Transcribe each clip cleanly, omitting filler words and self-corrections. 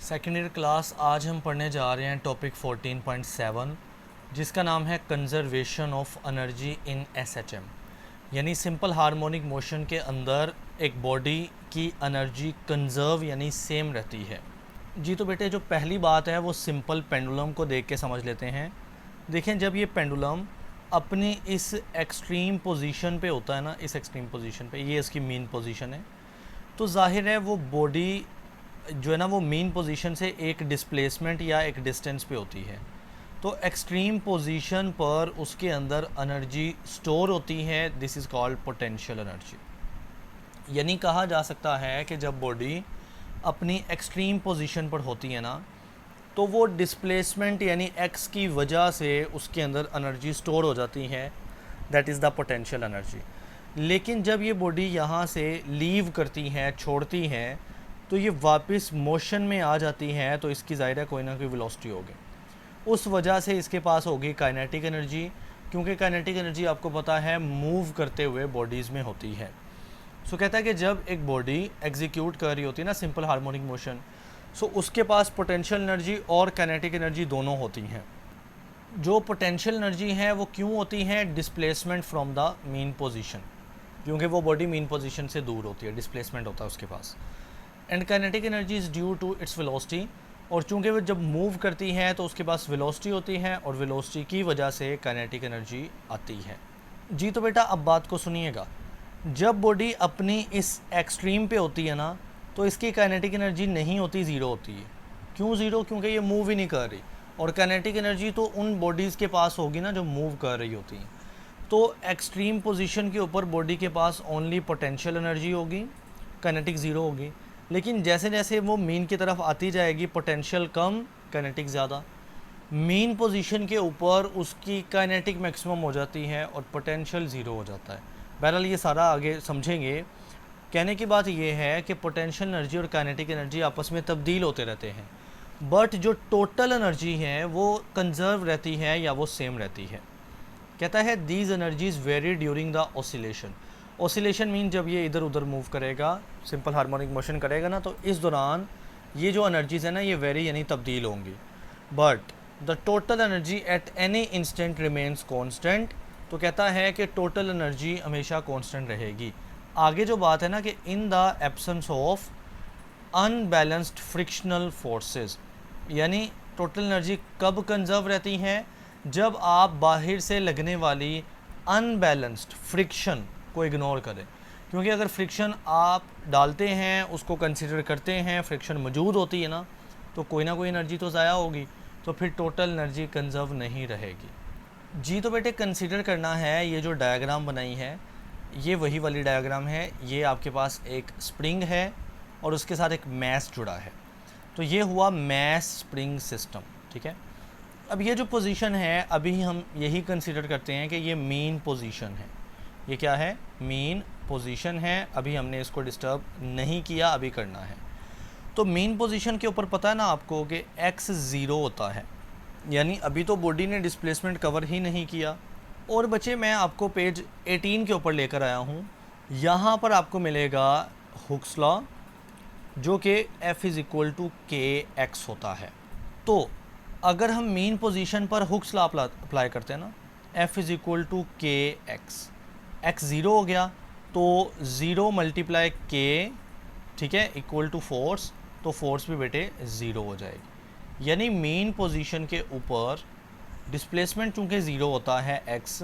Second year class आज हम पढ़ने जा रहे हैं टॉपिक 14.7 जिसका नाम है conservation of energy in SHM. यानी सिंपल हार्मोनिक मोशन के अंदर एक बॉडी की एनर्जी कंजर्व यानी सेम रहती है। जी तो बेटे जो पहली बात है वो सिंपल पेंडुलम को देख के समझ लेते हैं। देखें जब ये पेंडुलम अपनी इस एक्सट्रीम पोजीशन पे होता है ना, इस एक्सट्रीम पोजीशन पे, ये इसकी मीन पोजीशन है, तो जाहिर है वो बॉडी जो है ना वो मीन पोजीशन से एक डिस्प्लेसमेंट या एक डिस्टेंस पे होती है। तो एक्सट्रीम पोजीशन पर उसके अंदर एनर्जी स्टोर होती है। This is called potential energy. यानी कहा जा सकता है कि जब बॉडी अपनी एक्सट्रीम पोजीशन पर होती है ना, तो वो डिस्प्लेसमेंट यानी एक्स की वजह से उसके अंदर एनर्जी स्टोर हो जाती है। That is the potential energy. लेकिन जब ये बॉडी यहाँ से लीव करती है, छोड़ती है, तो ये वापस मोशन में आ जाती है, तो इसकी ज़ाहिर है कोई ना कोई वेलोसिटी होगी। उस वजह से इसके पास होगी काइनेटिक एनर्जी, क्योंकि काइनेटिक एनर्जी आपको पता है मूव करते हुए बॉडीज़ में होती है। सो कहता है कि जब एक बॉडी एग्जीक्यूट कर रही होती है ना सिंपल हार्मोनिक मोशन, सो उसके पास पोटेंशियल एनर्जी और काइनेटिक एनर्जी दोनों होती हैं। जो पोटेंशियल एनर्जी है वो क्यों होती है? Displacement from the mean position, क्योंकि वो बॉडी मीन पोजीशन से दूर होती है, डिस्प्लेसमेंट होता है उसके पास। And kinetic energy is due to its velocity, और चूंकि वो जब मूव करती है तो उसके पास वेलोसिटी होती है, और वेलोसिटी की वजह से काइनेटिक एनर्जी आती है। जी तो बेटा अब बात को सुनिएगा। जब बॉडी अपनी इस एक्सट्रीम पे होती है ना, तो इसकी काइनेटिक एनर्जी नहीं होती, ज़ीरो होती है। क्यों ज़ीरो? क्योंकि ये मूव ही नहीं कर रही, और काइनेटिक एनर्जी तो उन बॉडीज़ के पास होगी ना जो मूव कर रही होती हैं। तो एक्सट्रीम पोजीशन के ऊपर बॉडी के पास ओनली पोटेंशियल एनर्जी होगी, काइनेटिक ज़ीरो होगी। लेकिन जैसे जैसे वो मीन की तरफ आती जाएगी, पोटेंशियल कम, काइनेटिक ज़्यादा। मीन पोजीशन के ऊपर उसकी काइनेटिक मैक्सिमम हो जाती है और पोटेंशियल ज़ीरो हो जाता है। बहरहाल ये सारा आगे समझेंगे। कहने की बात ये है कि पोटेंशियल एनर्जी और काइनेटिक एनर्जी आपस में तब्दील होते रहते हैं, बट जो टोटल एनर्जी है वो कंजर्व रहती है या वो सेम रहती है। कहता है these energies very during the oscillation. Oscillation mean जब ये इधर उधर मूव करेगा, सिंपल हार्मोनिक मोशन करेगा ना, तो इस दौरान ये जो एनर्जीज़ है ना ये वेरी यानी तब्दील होंगी। But the total energy at any instant remains constant. तो कहता है कि टोटल एनर्जी हमेशा कांस्टेंट रहेगी। आगे जो बात है ना कि in the absence of unbalanced frictional forces, यानी टोटल एनर्जी कब कंजर्व रहती हैं? जब आप बाहर से लगने वाली अनबैलेंस्ड फ्रिक्शन को इग्नोर करें। क्योंकि अगर फ्रिक्शन आप डालते हैं, उसको कंसिडर करते हैं, फ्रिक्शन मौजूद होती है ना, तो कोई ना कोई एनर्जी तो ज़ाया होगी, तो फिर टोटल एनर्जी कंजर्व नहीं रहेगी। जी तो बेटे कंसिडर करना है, ये जो डायग्राम बनाई है ये वही वाली डायग्राम है। ये आपके पास एक स्प्रिंग है और उसके साथ एक मैस जुड़ा है, तो ये हुआ मैस स्प्रिंग सिस्टम। ठीक है, अब ये जो पोजीशन है अभी हम यही कंसिडर करते हैं कि ये मीन पोजीशन है। ये क्या है? मीन पोजीशन है। अभी हमने इसको डिस्टर्ब नहीं किया, अभी करना है। तो मीन पोजीशन के ऊपर पता है ना आपको कि x ज़ीरो होता है, यानी अभी तो बॉडी ने डिस्प्लेसमेंट कवर ही नहीं किया। और बच्चे मैं आपको पेज 18 के ऊपर लेकर आया हूँ। यहाँ पर आपको मिलेगा हुक्स लॉ, जो कि F is equal to kx होता है। तो अगर हम मीन पोजीशन पर हुक्स लॉ अप्लाई करते हैं ना, F is equal to kx, x zero हो गया तो ज़ीरो मल्टीप्लाई k, ठीक है, इक्वल टू फोर्स, तो फोर्स भी बेटे ज़ीरो हो जाएगी। यानी मेन पोजीशन के ऊपर डिस्प्लेसमेंट चूँकि ज़ीरो होता है x,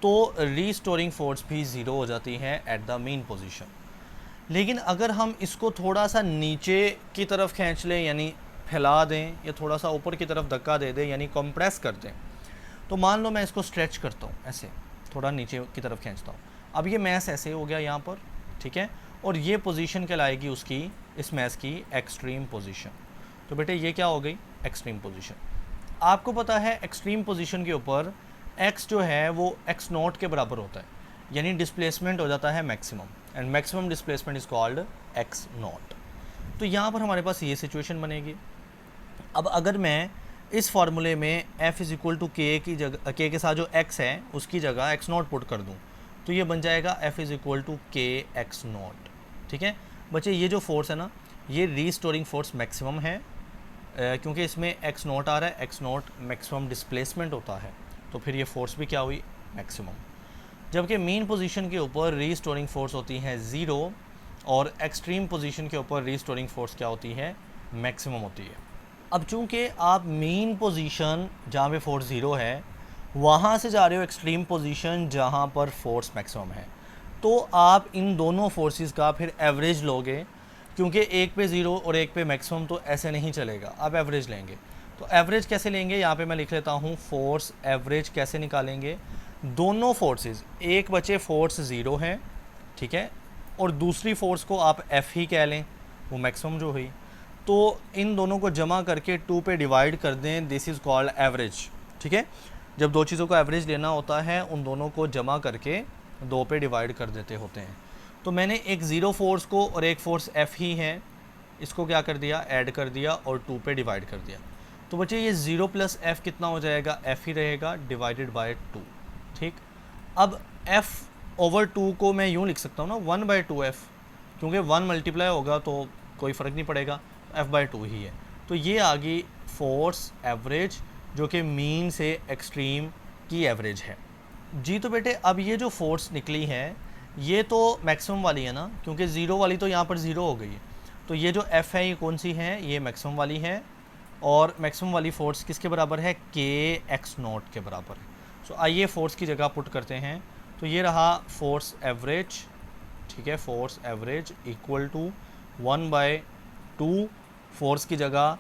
तो रीस्टोरिंग फोर्स भी ज़ीरो हो जाती है एट द मेन पोजीशन। लेकिन अगर हम इसको थोड़ा सा नीचे की तरफ खींच लें, यानी फैला दें, या थोड़ा सा ऊपर की तरफ धक्का दे दें, यानी कंप्रेस कर दें, तो मान लो मैं इसको स्ट्रेच करता हूँ, ऐसे थोड़ा नीचे की तरफ खींचता हूँ। अब ये मैस ऐसे हो गया यहाँ पर, ठीक है, और ये पोजीशन कहलाएगी उसकी, इस मैस की एक्सट्रीम पोजीशन। तो बेटे ये क्या हो गई? Extreme position. आपको पता है एक्सट्रीम पोजीशन के ऊपर x जो है वो x नॉट के बराबर होता है, यानी डिस्प्लेसमेंट हो जाता है maximum, and maximum displacement is called x not. तो यहाँ पर हमारे पास ये सिचुएशन बनेगी। अब अगर मैं इस फार्मूले में F इज़ इक्वल टू के की जगह, के के साथ जो x है उसकी जगह x नॉट पुट कर दूँ, तो ये बन जाएगा F इज़ इक्वल टू के एक्स नॉट। ठीक है बच्चे, ये जो फोर्स है ना, ये रीस्टोरिंग फोर्स मैक्सिमम है, क्योंकि इसमें एक्स नोट आ रहा है, एक्स नोट मैक्सिमम डिस्प्लेसमेंट होता है, तो फिर ये फोर्स भी क्या हुई, मैक्सिमम। जबकि मीन पोजीशन के ऊपर रीस्टोरिंग फोर्स होती है 0 और एक्सट्रीम पोजीशन के ऊपर रीस्टोरिंग फोर्स क्या होती है, मैक्सिमम होती है। अब चूंकि आप मीन पोजीशन जहाँ पे फोर्स 0 है वहाँ से जा रहे हो एक्सट्रीम पोजीशन जहाँ पर फोर्स मैक्सिमम है, तो आप इन दोनों फोर्सेस का फिर एवरेज लोगे, क्योंकि एक पे 0 और एक पे मैक्सिमम, तो ऐसे नहीं चलेगा, आप एवरेज लेंगे। तो एवरेज कैसे लेंगे, यहाँ पे मैं लिख लेता हूँ फोर्स एवरेज कैसे निकालेंगे। दोनों फोर्सेस, एक बचे फोर्स 0 है, ठीक है, और दूसरी फोर्स को आप एफ ही कह लें, वो मैक्सिमम जो हुई, तो इन दोनों को जमा करके 2 पे डिवाइड कर दें, दिस इज़ कॉल्ड एवरेज। ठीक है, जब दो चीज़ों को एवरेज लेना होता है उन दोनों को जमा करके 2 पे डिवाइड कर देते होते हैं। तो मैंने एक 0 फोर्स को और एक फोर्स एफ ही है, इसको क्या कर दिया, ऐड कर दिया और 2 पे डिवाइड कर दिया। तो बच्चे ये 0 प्लस एफ कितना हो जाएगा, एफ ही रहेगा डिवाइडेड बाय 2। ठीक, अब एफ ओवर 2 को मैं यूँ लिख सकता हूँ ना 1/2f, क्योंकि 1 मल्टीप्लाई होगा तो कोई फ़र्क नहीं पड़ेगा, f/2 ही है। तो ये आ गई फोर्स एवरेज, जो कि मीन से एक्सट्रीम की एवरेज है जी। तो बेटे अब ये जो फोर्स निकली है ये तो मैक्सिमम वाली है ना, क्योंकि 0 वाली तो यहाँ पर 0 हो गई है, तो ये जो f है ये कौन सी है, ये मैक्सिमम वाली है, और मैक्सिमम वाली फोर्स किसके बराबर है, kx0 के बराबर है। सो आइए फोर्स की जगह पुट करते हैं, तो ये रहा फोर्स एवरेज, ठीक है, force average equal to 1/2 force की जगह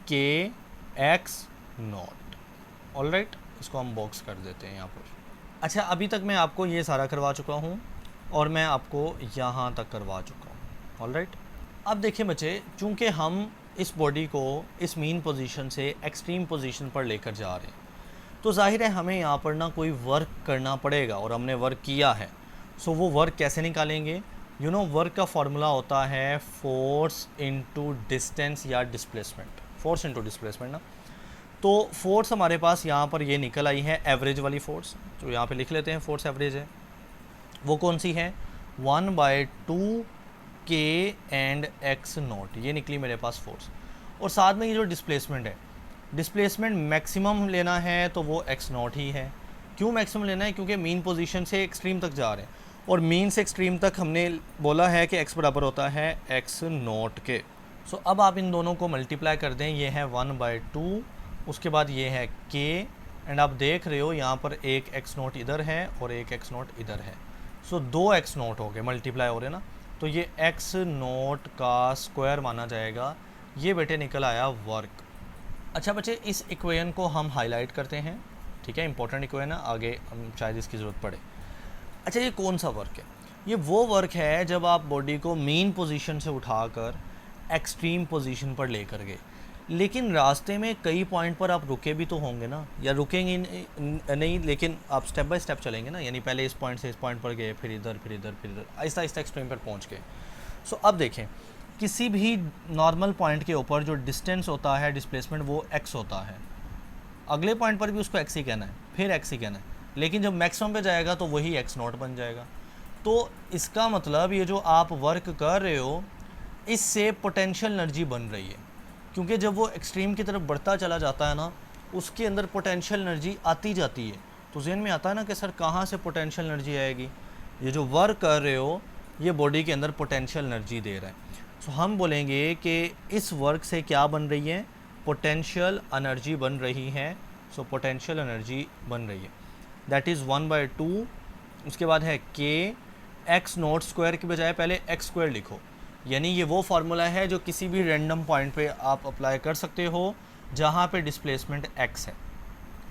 kx0। ऑलराइट, इसको हम बॉक्स कर देते हैं यहाँ पर। अच्छा, अभी तक मैं आपको ये सारा करवा चुका हूँ और मैं आपको यहाँ तक करवा चुका हूँ। ऑलराइट, अब देखिए बच्चे, चूँकि हम इस बॉडी को इस मीन पोजीशन से एक्सट्रीम पोजीशन पर लेकर जा रहे हैं, तो जाहिर है हमें यहाँ पर ना कोई वर्क करना पड़ेगा, और हमने वर्क किया है। सो वो वर्क कैसे निकालेंगे, यू नो वर्क का फॉर्मूला होता है फोर्स इनटू डिस्टेंस या डिस्प्लेसमेंट, फोर्स इनटू डिस्प्लेसमेंट ना। तो फोर्स हमारे पास यहाँ पर ये निकल आई है एवरेज वाली फोर्स, तो यहाँ पे लिख लेते हैं फोर्स एवरेज है, वो कौन सी है 1/2 k एंड x0, ये निकली मेरे पास फोर्स। और साथ में ये जो डिस्प्लेसमेंट है, डिस्प्लेसमेंट मैक्सिमम लेना है तो वो x0 ही है। क्यों मैक्सिमम लेना है, क्योंकि मीन पोजीशन से एक्सट्रीम तक जा रहे हैं, और मीन से एक्सट्रीम तक हमने बोला है कि x बराबर होता है x0 के। सो अब आप इन दोनों को मल्टीप्लाई कर दें, ये है 1/2, उसके बाद ये है k, एंड आप देख रहे हो यहाँ पर एक x0 इधर है और एक x0 इधर है। सो 2 x0 हो गए, मल्टीप्लाई हो रहे ना, तो ये x0 का स्क्वायर माना जाएगा। ये बेटे निकल आया वर्क। अच्छा बच्चे, इस इक्वेशन को हम हाईलाइट करते हैं, ठीक है, इंपॉर्टेंट इक्वेशन है, आगे हम शायद इसकी ज़रूरत पड़े। अच्छा, ये कौन सा वर्क है, ये वो वर्क है जब आप बॉडी को मीन पोजीशन से उठाकर एक्सट्रीम पोजीशन पर लेकर गए, लेकिन रास्ते में कई पॉइंट पर आप रुके भी तो होंगे ना, या रुकेंगे नहीं, लेकिन आप स्टेप बाय स्टेप चलेंगे ना, यानी पहले इस पॉइंट से इस पॉइंट पर गए, फिर इधर फिर इधर फिर इधर, आहिस्ता आहिस्ता एक्सट्रीम पर पहुंच गए। सो अब देखें, किसी भी नॉर्मल पॉइंट के ऊपर जो डिस्टेंस होता है, डिस्प्लेसमेंट, वो x होता है, अगले पॉइंट पर भी उसको x ही कहना है, फिर x ही कहना है, लेकिन जब मैक्सिमम पे जाएगा तो वही x0 बन जाएगा। तो इसका मतलब ये जो आप वर्क कर रहे हो, इससे पोटेंशियल एनर्जी बन रही है, क्योंकि जब वो एक्सट्रीम की तरफ बढ़ता चला जाता है ना, उसके अंदर पोटेंशियल एनर्जी आती जाती है। तो ज़हन में आता है ना कि सर कहाँ से पोटेंशियल एनर्जी आएगी, ये जो वर्क कर रहे हो ये बॉडी के अंदर पोटेंशियल एनर्जी दे रहा है। सो हम बोलेंगे कि इस वर्क से क्या बन रही है, पोटेंशियल एनर्जी बन रही है। सो पोटेंशियल एनर्जी बन रही है, दैट इज़ 1/2। उसके बाद है k, x0 स्क्वायर के बजाय पहले x स्क्वायर लिखो, यानी ये वो फार्मूला है जो किसी भी रैंडम पॉइंट पे आप अप्लाई कर सकते हो जहाँ पे डिस्प्लेसमेंट x है।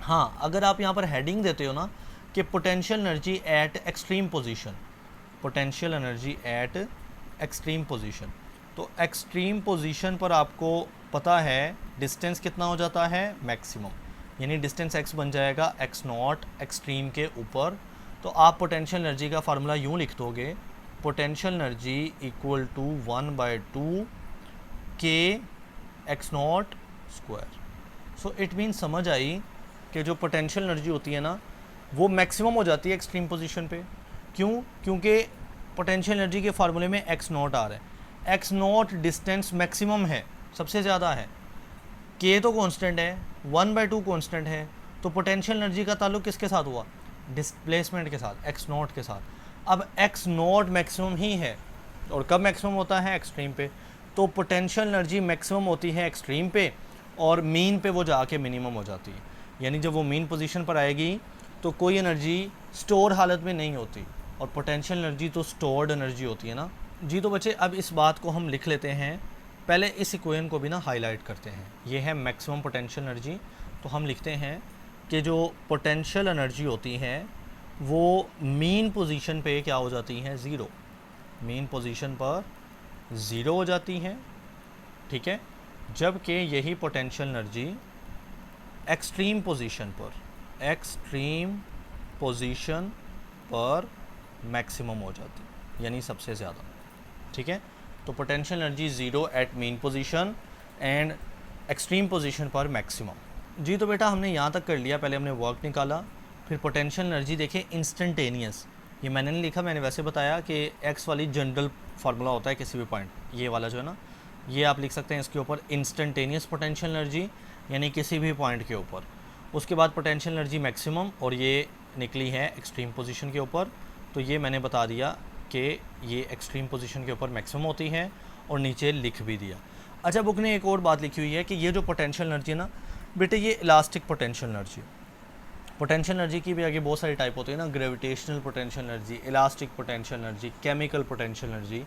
हाँ, अगर आप यहाँ पर हेडिंग देते हो ना कि potential energy at extreme position, potential energy at extreme position, तो एक्सट्रीम पोजीशन पर आपको पता है डिस्टेंस कितना हो जाता है, मैक्सिमम, यानी डिस्टेंस x बन जाएगा x0 एक्सट्रीम के ऊपर। तो आप पोटेंशियल एनर्जी का फार्मूला यूँ लिख दोगे, potential energy equal to 1/2 k x0 square. So it mean समझ आई कि जो पोटेंशियल एनर्जी होती है ना, वो मैक्सिमम हो जाती है एक्सट्रीम पोजीशन पे। क्यों, क्योंकि पोटेंशियल एनर्जी के फार्मूले में x0 आ रहा है, x0 डिस्टेंस मैक्सिमम है, सबसे ज़्यादा है। के तो कांस्टेंट है, 1/2 कांस्टेंट है, तो पोटेंशियल एनर्जी का ताल्लुक किसके साथ हुआ? डिस्प्लेसमेंट के साथ, एक्स नॉट के साथ। अब एक्स नॉट मैक्सिमम ही है, और कब मैक्सिमम होता है? एक्सट्रीम पे। तो पोटेंशियल एनर्जी मैक्सिमम होती है एक्सट्रीम पे, और मीन पे वो जाके मिनिमम हो जाती है। यानी जब वो मीन पोजीशन पर आएगी तो कोई एनर्जी स्टोर हालत में नहीं होती, और पोटेंशियल एनर्जी तो स्टोर्ड एनर्जी होती है ना जी। तो बच्चे अब इस बात को हम लिख लेते हैं, पहले इस इक्वेशन को भी ना हाईलाइट करते हैं। ये है मैक्सिमम पोटेंशियल एनर्जी, तो हम लिखते हैं कि जो पोटेंशियल एनर्जी होती है वो मीन पोजीशन पे क्या हो जाती है? ज़ीरो। मीन पोजीशन पर ज़ीरो हो जाती है, ठीक है। जबकि यही पोटेंशियल एनर्जी एक्सट्रीम पोजीशन पर मैक्सिमम हो जाती है, यानी सबसे ज़्यादा, ठीक है। तो potential energy zero at mean position and extreme position पर मैक्सिमम जी। तो बेटा हमने यहाँ तक कर लिया, पहले हमने वर्क निकाला, फिर पोटेंशियल एनर्जी देखे इंस्टेंटेनियस। ये मैंने नहीं लिखा, मैंने वैसे बताया कि एक्स वाली जनरल फार्मूला होता है किसी भी पॉइंट, ये वाला जो है ना, ये आप लिख सकते हैं इसके ऊपर इंस्टेंटेनियस पोटेंशियल एनर्जी, यानी किसी भी पॉइंट के ऊपर। उसके बाद पोटेंशियल एनर्जी मैक्सिमम, और ये निकली है एक्सट्रीम पोजीशन के ऊपर, तो ये मैंने बता दिया कि ये एक्सट्रीम पोजीशन के ऊपर मैक्सिमम होती है, और नीचे लिख भी दिया। अच्छा, बुक ने एक और बात लिखी हुई है कि ये जो पोटेंशियल एनर्जी है ना बेटे, ये elastic potential energy. Potential energy की भी आगे बहुत सारी टाइप होती है ना, gravitational potential energy, elastic potential energy, chemical potential energy.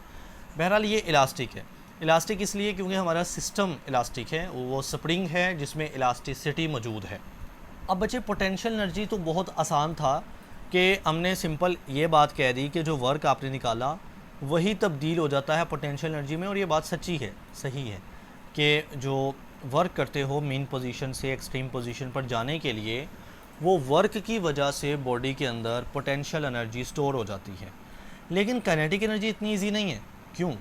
बहरहाल ये इलास्टिक है। इलास्टिक इसलिए क्योंकि हमारा सिस्टम इलास्टिक है, वो स्प्रिंग है जिसमें इलास्टिसिटी मौजूद है। अब बच्चे पोटेंशियल एनर्जी तो बहुत आसान था कि हमने सिंपल ये बात कह दी कि जो वर्क आपने निकाला वही तब्दील हो जाता है पोटेंशियल एनर्जी में, और ये बात सच्ची है, सही है कि जो वर्क करते हो मीन पोजीशन से एक्सट्रीम पोजीशन पर जाने के लिए, वो वर्क की वजह से बॉडी के अंदर पोटेंशियल एनर्जी स्टोर हो जाती है। लेकिन काइनेटिक एनर्जी इतनी ईजी नहीं है। क्यों?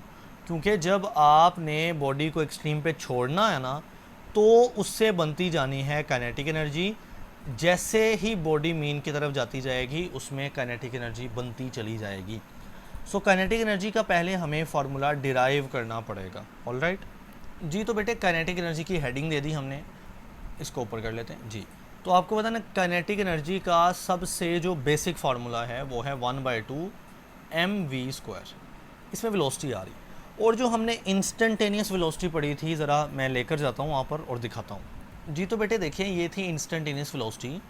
क्योंकि जब आपने बॉडी को एक्सट्रीम पे छोड़ना है ना, तो उससे बनती जानी है काइनेटिक एनर्जी। जैसे ही बॉडी मीन की तरफ जाती जाएगी उसमें काइनेटिक एनर्जी बनती चली जाएगी। सो काइनेटिक एनर्जी का पहले हमें फार्मूला डिराइव करना पड़ेगा। ऑलराइट जी। तो बेटे काइनेटिक एनर्जी की हेडिंग दे दी हमने, इसको ऊपर कर लेते हैं जी। तो आपको पता ना काइनेटिक एनर्जी का सबसे जो बेसिक फार्मूला है वो है 1/2 mv²। इसमें वेलोसिटी आ रही, और जो हमने इंस्टेंटेनियस वेलोसिटी पढ़ी थी, ज़रा मैं लेकर जाता हूँ वहाँ पर और दिखाता हूँ जी। तो बेटे देखिए, ये थी इंस्टेंटेनियस वेलोसिटी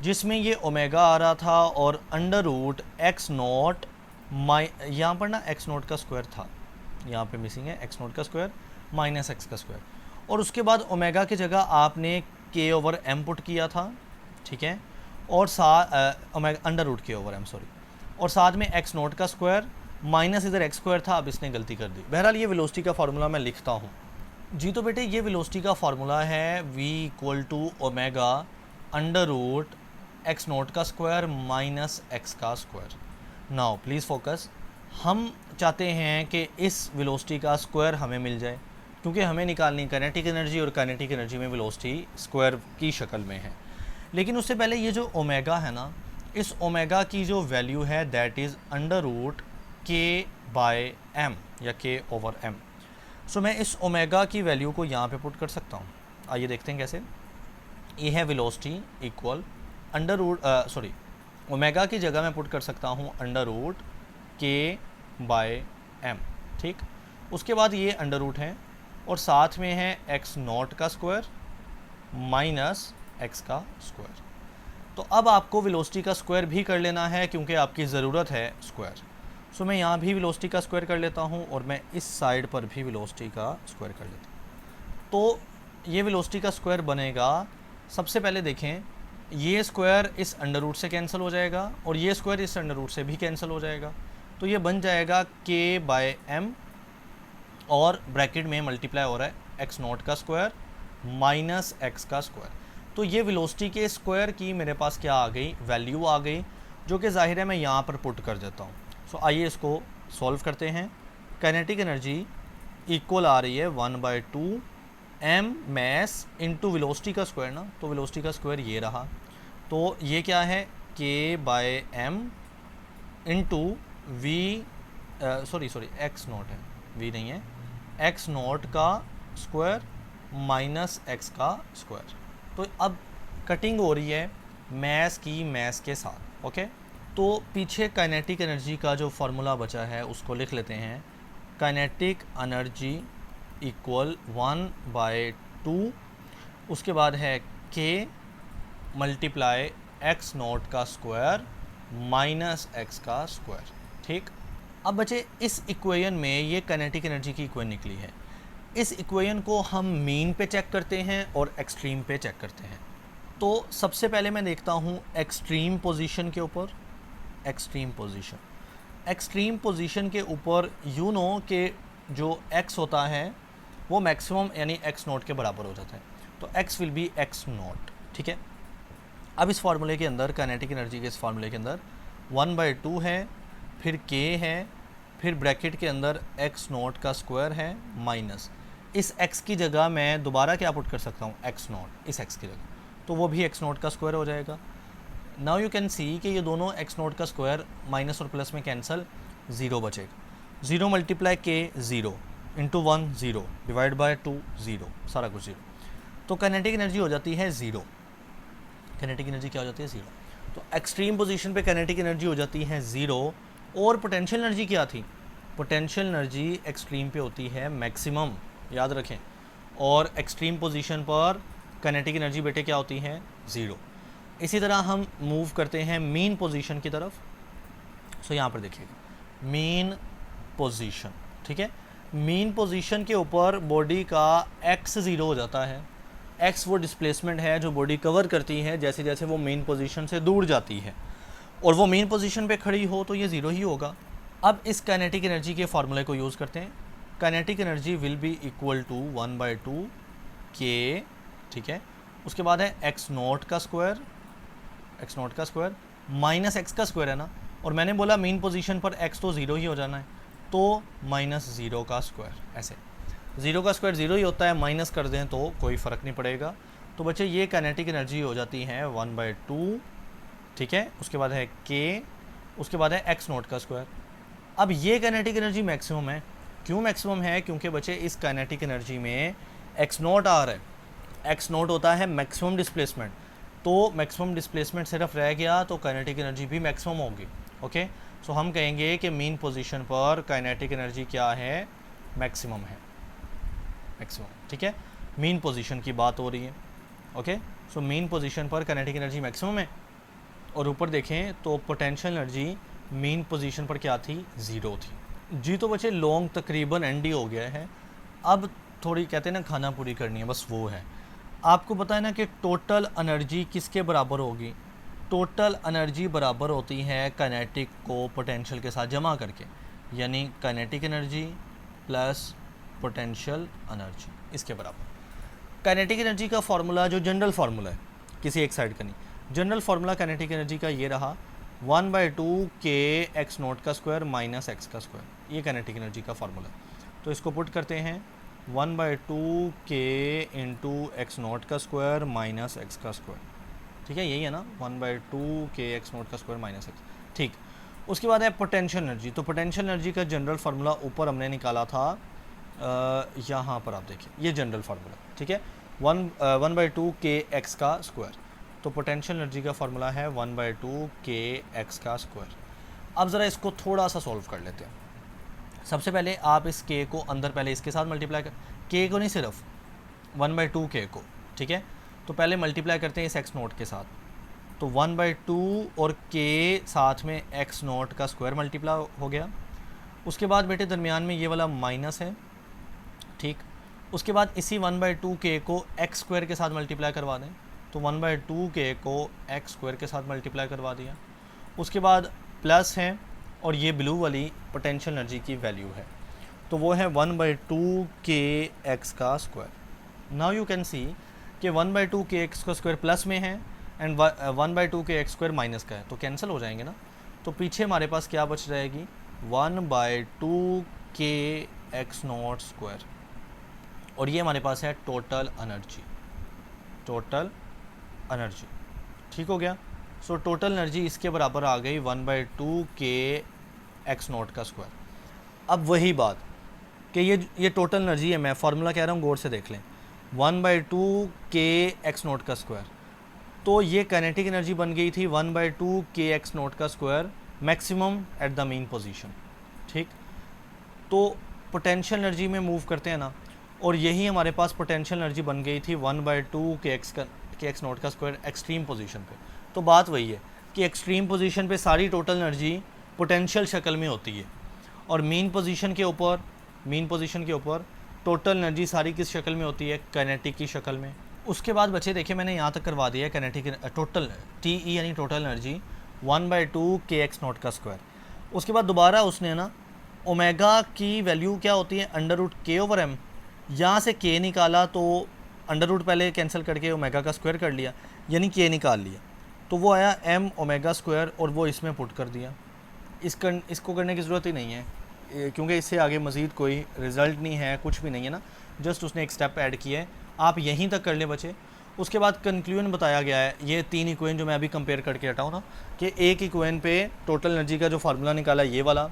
जिसमें ये ओमेगा आ रहा था, और √x0 यहाँ पर ना x0 का स्क्वायर था, यहाँ पे मिसिंग है x0 का स्क्वायर माइनस x का स्क्वायर, और उसके बाद ओमेगा की जगह आपने k/m पुट किया था, ठीक है, और साथ ओमेगा √k/m सॉरी, और साथ में x0 का स्क्वायर माइनस इधर x स्क्वायर था, अब इसने गलती कर दी। बहरहाल ये वेलोसिटी का फार्मूला मैं लिखता हूँ जी। तो बेटे ये वेलोसिटी का फार्मूला है v = ओमेगा √x0 का स्क्वायर माइनस x का स्क्वायर। नाउ प्लीज़ फोकस, हम चाहते हैं कि इस वेलोसिटी का स्क्वायर हमें मिल जाए, क्योंकि हमें निकालनी काइनेटिक एनर्जी, और काइनेटिक एनर्जी में वेलोसिटी स्क्वायर की शक्ल में है। लेकिन उससे पहले ये जो ओमेगा है ना, इस ओमेगा की जो वैल्यू है दैट इज़ √k/m या k/m। सो मैं इस ओमेगा की वैल्यू को यहाँ पे पुट कर सकता हूँ। आइए देखते हैं कैसे। ये है वेलोसिटी इक्वल ओमेगा की जगह मैं पुट कर सकता हूँ √k/m, ठीक। उसके बाद ये अंडर है, और साथ में है x0 का स्क्वायर माइनस x का स्क्वायर। तो अब आपको वेलोसिटी का स्क्वायर भी कर लेना है, क्योंकि आपकी ज़रूरत है स्क्वायर। सो मैं यहाँ भी वेलोसिटी का स्क्वायर कर लेता हूँ, और मैं इस साइड पर भी वेलोसिटी का स्क्वायर कर लेता हूँ। तो ये वेलोसिटी का स्क्वायर बनेगा, सबसे पहले देखें, ये स्क्वायर इस अंडर से कैंसिल हो जाएगा, और ये स्क्वायर इस अंडर से भी कैंसिल हो जाएगा। तो ये बन जाएगा k/m, और ब्रैकेट में मल्टीप्लाई हो रहा है x0 का स्क्वायर माइनस x का स्क्वायर। तो ये वेलोसिटी के स्क्वायर की मेरे पास क्या आ गई? वैल्यू आ गई, जो कि ज़ाहिर है मैं यहाँ पर पुट कर देता हूँ। सो आइए इसको सॉल्व करते हैं। काइनेटिक एनर्जी इक्वल आ रही है 1/2 m mass इंटू वेलोसिटी का स्क्वायर ना, तो वेलोसिटी का स्क्वायर ये रहा। तो ये क्या है? k/m इंटू x0 है, v नहीं है, x0 का स्क्वायर माइनस एक्स का स्क्वायर। तो अब कटिंग हो रही है मैस की मैस के साथ। ओके, तो पीछे काइनेटिक एनर्जी का जो फार्मूला बचा है उसको लिख लेते हैं। काइनेटिक एनर्जी इक्वल 1/2, उसके बाद है के मल्टीप्लाई एक्स नॉट का स्क्वायर माइनस एक्स का स्क्वायर। ठीक, अब बचे इस इक्वेशन में ये काइनेटिक एनर्जी की इक्वेशन निकली है। इस इक्वेशन को हम मीन पे चेक करते हैं और एक्सट्रीम पे चेक करते हैं। तो सबसे पहले मैं देखता हूँ एक्सट्रीम पोजीशन के ऊपर। एक्सट्रीम पोजीशन के ऊपर यू नो के जो x होता है वो मैक्सिमम यानी x नॉट के बराबर हो जाता है, तो x will be x not. ठीक है, अब इस फार्मूले के अंदर काइनेटिक एनर्जी के इस फार्मूले के अंदर 1/2 है, फिर k है, फिर ब्रैकेट के अंदर x नॉट का स्क्वायर है माइनस इस x की जगह मैं दोबारा क्या पुट कर सकता हूँ x नॉट, इस x की जगह, तो वो भी x नॉट का स्क्वायर हो जाएगा। नाउ यू कैन सी कि ये दोनों x नॉट का स्क्वायर माइनस और प्लस में कैंसिल, 0 बचेगा। 0 मल्टीप्लाई के 0 इंटू 1 0 डिवाइड बाय 2 0, सारा कुछ 0, तो काइनेटिक एनर्जी हो जाती है 0। काइनेटिक एनर्जी क्या हो जाती है 0। तो एक्सट्रीम पोजीशन पे काइनेटिक एनर्जी हो जाती है 0। और पोटेंशियल एनर्जी क्या थी, पोटेंशियल एनर्जी एक्सट्रीम पे होती है मैक्सिमम, याद रखें। और एक्सट्रीम पोजीशन पर काइनेटिक एनर्जी बेटे क्या होती है 0। इसी तरह हम मूव करते हैं मीन पोजीशन की तरफ। सो यहाँ पर देखिएगा मीन पोजीशन। ठीक है, मीन पोजीशन के ऊपर बॉडी का x 0 हो जाता है। x वो डिस्प्लेसमेंट है जो बॉडी कवर करती है जैसे जैसे वो मेन पोजीशन से दूर जाती है, और वो मेन पोजीशन पे खड़ी हो तो ये 0 ही होगा। अब इस काइनेटिक एनर्जी के फार्मूले को यूज़ करते हैं। Kinetic energy will be equal to 1/2 k, ठीक है, उसके बाद है x नॉट का स्क्वायर माइनस x का स्क्वायर है ना, और मैंने बोला मेन पोजीशन पर x तो 0 ही हो जाना है, तो माइनस 0 का स्क्वायर। ऐसे 0 का स्क्वायर 0 ही होता है, माइनस कर दें तो कोई फ़र्क नहीं पड़ेगा। तो बच्चे ये काइनेटिक एनर्जी हो जाती है 1/2। ठीक है, उसके बाद है k, उसके बाद है x नॉट का स्क्वायर। अब ये काइनेटिक एनर्जी मैक्सिमम है। क्यों मैक्सिमम है, क्योंकि बच्चे इस काइनेटिक एनर्जी में x नॉट आ रहा है। x नॉट होता है मैक्सिमम डिस्प्लेसमेंट, तो मैक्सिमम डिस्प्लेसमेंट सिर्फ रह गया तो काइनेटिक एनर्जी भी मैक्सिमम होगी। ओके, सो हम कहेंगे कि मेन पोजीशन पर काइनेटिक एनर्जी क्या है, मैक्सिमम है, मैक्सिमम। ठीक है, मेन पोजीशन की बात हो रही है। ओके, सो मेन पोजीशन पर काइनेटिक एनर्जी मैक्सिमम है। और ऊपर देखें तो पोटेंशियल एनर्जी मेन पोजीशन पर क्या थी, 0 थी। जी, तो बच्चे लॉन्ग तकरीबन एंड ही हो गया है। अब थोड़ी कहते हैं ना खाना पूरी करनी है, बस वो है। आपको पता है ना कि टोटल एनर्जी किसके बराबर होगी। टोटल एनर्जी बराबर होती है काइनेटिक को पोटेंशियल के साथ जमा करके, यानी kinetic energy plus potential energy, इसके बराबर। काइनेटिक एनर्जी का फार्मूला जो जनरल फार्मूला है, किसी एक साइड का नहीं, जनरल फार्मूला काइनेटिक एनर्जी का ये रहा 1/2 के एक्स नॉट का स्क्वायर माइनस एक्स का स्क्वायर। ये काइनेटिक एनर्जी का फार्मूला। तो इसको पुट करते हैं 1/2 के इंटू एक्स नॉट का स्क्वायर माइनस एक्स का स्क्वायर। ठीक है, यही है ना, 1/2 के एक्स नॉट का स्क्वायर माइनस एक्स। ठीक, उसके बाद है पोटेंशियल एनर्जी। तो पोटेंशियल एनर्जी का जनरल फार्मूला ऊपर हमने निकाला था, यहाँ पर आप देखिए ये जनरल फार्मूला। ठीक है, 1/2 के एक्स का स्क्वायर। तो पोटेंशियल एनर्जी का फार्मूला है 1/2 के एक्स का स्क्वायर। अब ज़रा इसको थोड़ा सा सॉल्व कर लेते हैं। सबसे पहले आप इस k को अंदर पहले इसके साथ मल्टीप्लाई कर, k को नहीं सिर्फ 1/2 k को। ठीक है, तो पहले मल्टीप्लाई करते हैं इस x नोट के साथ, तो 1/2 और k साथ में x नोट का स्क्वायर मल्टीप्लाई हो गया। उसके बाद बेटे दरमियान में ये वाला माइनस है। ठीक, उसके बाद इसी 1/2 k को x स्क्वायर के साथ मल्टीप्लाई करवा दें, तो 1/2 k को x स्क्वायर के साथ मल्टीप्लाई करवा दिया। उसके बाद प्लस है और ये ब्लू वाली पोटेंशियल एनर्जी की वैल्यू है, तो वो है 1/2 के एक्स का square. Now you can see कि 1/2 के एक्स का स्क्वायर प्लस में है एंड 1/2 के एक्स स्क्वायर माइनस का है, तो कैंसिल हो जाएंगे ना। तो पीछे हमारे पास क्या बच जाएगी, 1/2 के एक्स नॉट स्क्वायर, और ये हमारे पास है टोटल एनर्जी। टोटल एनर्जी ठीक हो गया। सो टोटल एनर्जी इसके बराबर आ गई 1/2 के एक्स नॉट का स्क्वायर। अब वही बात कि ये टोटल एनर्जी है, मैं फार्मूला कह रहा हूँ, गौर से देख लें। 1/2 k x0 का स्क्वायर। तो ये काइनेटिक एनर्जी बन गई थी 1/2 k x0 का square maximum at the mean position. ठीक, तो पोटेंशियल एनर्जी में मूव करते हैं ना, और यही हमारे पास पोटेंशियल एनर्जी बन गई थी 1/2 k x0 का स्क्वायर एक्सट्रीम पोजीशन पे। तो बात वही है कि एक्सट्रीम पोजीशन पे सारी टोटल एनर्जी पोटेंशियल शक्ल में होती है, और मीन पोजीशन के ऊपर टोटल एनर्जी सारी किस शक्ल में होती है, काइनेटिक की शक्ल में। उसके बाद बच्चे देखिए मैंने यहाँ तक करवा दिया है काइनेटिक टोटल टी ई यानी टोटल एनर्जी 1/2 k x0 का स्क्वायर। उसके बाद दोबारा उसने ना ओमेगा की वैल्यू क्या होती है √k/m, यहाँ से k निकाला तो अंडर पहले कैंसिल करके ओमेगा का स्क्वायर कर लिया, यानी k निकाल लिया, तो वो आया m ओमेगा स्क्वायर, और वो इसमें पुट कर दिया। इसको करने की ज़रूरत ही नहीं है क्योंकि इससे आगे मज़ीद कोई रिज़ल्ट नहीं है, कुछ भी नहीं है ना, जस्ट उसने एक स्टेप ऐड किया है। आप यहीं तक कर लें बच्चे। उसके बाद कंक्लूजन बताया गया है, ये 3 इक्वेशन जो मैं अभी कंपेयर करके हटाऊँ ना, कि एक इक्वेशन पे टोटल एनर्जी का जो फार्मूला निकाला ये वाला,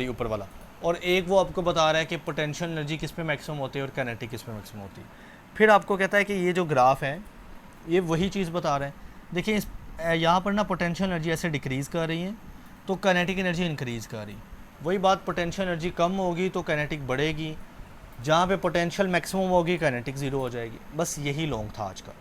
ऊपर वाला, और एक वो आपको बता रहा है कि पोटेंशियल एनर्जी किस पे मैक्सिमम होती है और काइनेटिक किस पे मैक्सिमम होती है। फिर आपको कहता है कि ये जो ग्राफ है ये वही चीज़ बता रहा है। देखिए इस यहाँ पर ना पोटेंशियल एनर्जी ऐसे डिक्रीज़ कर रही है तो काइनेटिक एनर्जी इंक्रीज़ कर रही। वही बात, पोटेंशियल एनर्जी कम होगी तो काइनेटिक बढ़ेगी, जहाँ पे पोटेंशियल मैक्सिमम होगी काइनेटिक ज़ीरो हो जाएगी। बस यही लॉन्ग था आज का।